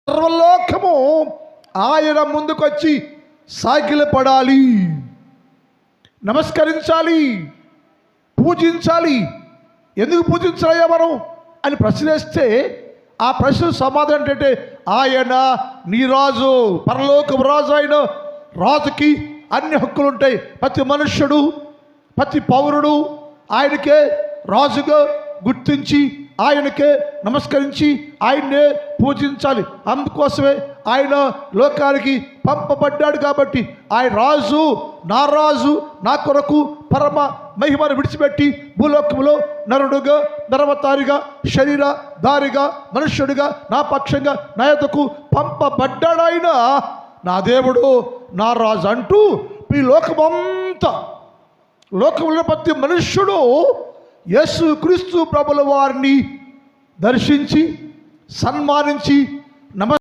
సర్వలోకము ఆయన ముందుకొచ్చి సాగిలపడాలి, నమస్కరించాలి, పూజించాలి. ఎందుకు పూజించాలయ్యా మనం అని ప్రశ్నిస్తే ఆ ప్రశ్న సమాధానం ఏంటంటే, ఆయన నీ రాజు, పరలోకపు రాజు. ఆయన రాజుకి అన్ని హక్కులు ఉంటాయి. ప్రతి మనుష్యుడు, ప్రతి పౌరుడు ఆయనకే రాజుగా గుర్తించి ఆయనకే నమస్కరించి ఆయన్నే పూజించాలి. అందుకోసమే ఆయన లోకానికి పంపబడ్డాడు. కాబట్టి ఆయన రాజు, నా కొరకు పరమ మహిమను విడిచిపెట్టి భూలోకములో నరుడుగా, నరవతారిగా, శరీరధారిగా, మనుష్యుడిగా నా పక్షంగా నా యొద్దకు పంపబడ్డాడు. ఆయన నా దేవుడు, నా రాజు అంటూ ఈ లోకమంతా, లోకంలో ప్రతి మనుష్యుడు యేసు క్రీస్తు ప్రభుల వారిని దర్శించి, సన్మానించి,